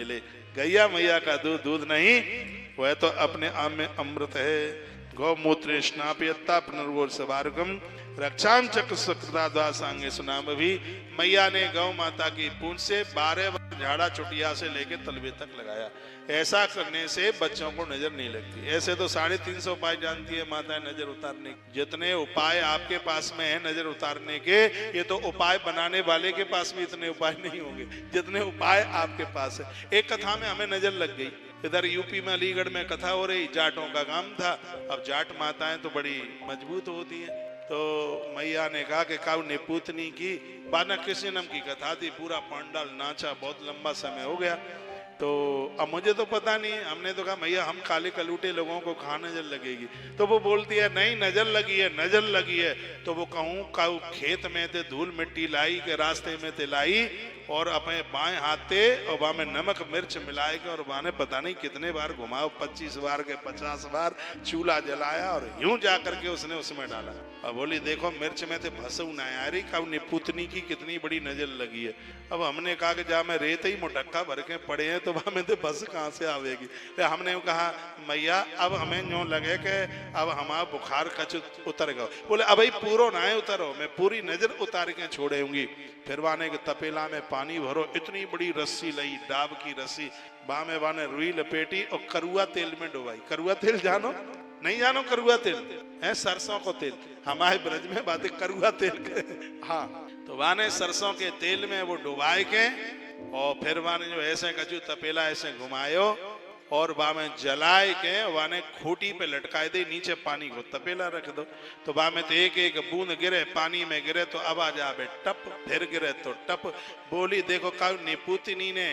मिले। गैया मैया का दूध दूध नहीं, वह तो अपने आप में अमृत है। गौमूत्र स्नापयत्ता पुनर्वोत्सवार्गम रक्षाम चक्र सकृता सांगे सुनाम भी। मैया ने गौ माता की पूंछ से 12 बार झाड़ा चुटिया से लेकर तलवे तक लगाया। ऐसा करने से बच्चों को नजर नहीं लगती। ऐसे तो 350 उपाय जानती है माता नजर उतारने के। जितने उपाय आपके पास में है नजर उतारने के, ये तो उपाय बनाने वाले के पास भी इतने उपाय नहीं होंगे जितने उपाय आपके पास है। एक कथा में हमें नजर लग गई। इधर यूपी में अलीगढ़ में कथा हो रही, जाटों का काम था। अब जाट माताएं तो बड़ी मजबूत होती हैं, तो मैया ने कहा कि काऊ ने पूतनी की बाना कृष्णम की कथा थी। पूरा पंडाल नाचा, बहुत लंबा समय हो गया। तो अब मुझे तो पता नहीं, हमने तो कहा मैया हम काले कलूटे लोगों को कहाँ नजर लगेगी। तो वो बोलती है नहीं नजर लगी है, नजर लगी है। तो वो कहूँ काऊ खेत में थे धूल मिट्टी लाई के रास्ते में थे लाई, और अपने बाएं हाथ थे और वहां में नमक मिर्च मिलाए के और वहां ने पता नहीं कितने बार घुमाओ, 25 बार के 50 बार चूल्हा जलाया और यूं जा करके उसने उसमें डाला। अब बोली देखो मिर्च में थे फंसू ना यारी, काऊ ने पुतनी की कितनी बड़ी नजर लगी है। अब हमने कहा कि जा मैं रेत ही मुटक्का भर के पड़े हैं तो वहां में तो बस कहाँ से आवेगी। तो हमने कहा मैया अब हमें यूं लगे कि अब हमारा बुखार कच उतर गया। बोले अब भाई पूरो ना उतरो, मैं पूरी नजर उतार के छोड़ूंगी। फिर वाने के तपेला में पानी भरो, इतनी बड़ी रस्सी लाई, डाब की रस्सी, बामे वाने रुई लपेटी और करुआ तेल में डुबाई। करुआ तेल जानो नहीं जानो? करुआ तेल है सरसों को तेल, हमारे ब्रज में बातें करुआ तेल के। हाँ, तो वाने सरसों के तेल में वो डुबाए के और फिर वाने जो ऐसे कचू तपेला ऐसे घुमायो और वहां में जलाए के वाने खूटी पे लटकाए दे, नीचे पानी को तपेला रख दो। तो वहां में तो एक एक बूंद गिरे, पानी में गिरे तो आवाज आवे टप, फिर गिरे तो टप। बोली देखो काऊ निपुतनी ने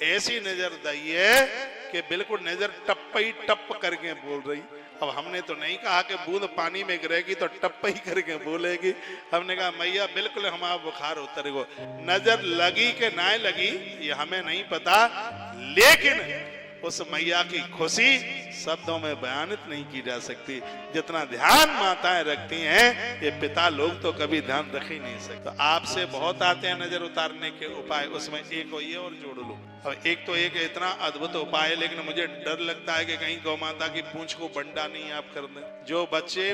ऐसी नजर दी है कि बिल्कुल नजर टप ही टप करके बोल रही। अब हमने तो नहीं कहा कि बूंद पानी में गिरेगी तो टप ही करके बोलेगी। हमने कहा मैया बिल्कुल हमारा बुखार उतर गो। नजर लगी कि ना लगी ये हमें नहीं पता, लेकिन उस मैया की खुशी शब्दों में बयानित नहीं की जा सकती। जितना ध्यान माताएं रखती हैं ये पिता लोग तो कभी ध्यान रख ही नहीं सकते। तो आपसे बहुत आते हैं नजर उतारने के उपाय, उसमें एक ये और जोड़ लो। और एक तो एक इतना अद्भुत उपाय है, लेकिन मुझे डर लगता है कि कहीं गौ माता की पूंछ को बंडा नहीं आप कर दें। जो बच्चे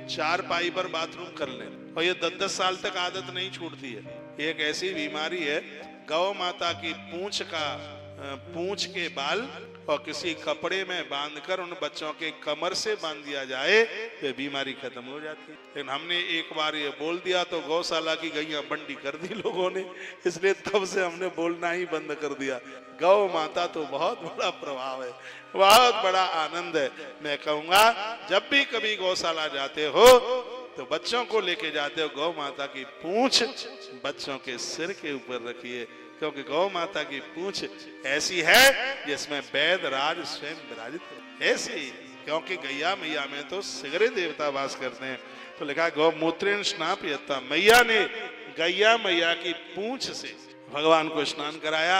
4 पाई पर बाथरूम कर लें और ये 10-10 साल तक आदत नहीं छूटती है, एक ऐसी बीमारी है। गौ माता की पूंछ के बाल और किसी कपड़े में बांधकर उन बच्चों के कमर से बांध दिया जाए तो बीमारी खत्म हो जाती है। लेकिन हमने एक बार ये बोल दिया तो गौशाला की गैया बंडी कर दी लोगों ने, इसलिए तब से हमने बोलना ही बंद कर दिया। गौ माता तो बहुत बड़ा प्रभाव है, बहुत बड़ा आनंद है। मैं कहूँगा जब भी कभी गौशाला जाते हो तो बच्चों को लेके जाते हो, गौ माता की पूंछ बच्चों के सिर के ऊपर रखिए, क्योंकि गौ माता की पूंछ ऐसी है जिसमें वैद राज स्वयं विराजित है। ऐसी क्योंकि गैया मैया में तो सिगरे देवता वास करते हैं। तो लिखा गौ मूत्रेण स्नापयत्ता, मैया ने गैया मैया की पूंछ से भगवान को स्नान कराया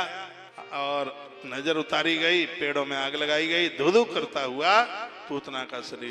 और नजर उतारी गई, पेड़ों में आग लगाई गई, धुधु करता हुआ पूतना का शरीर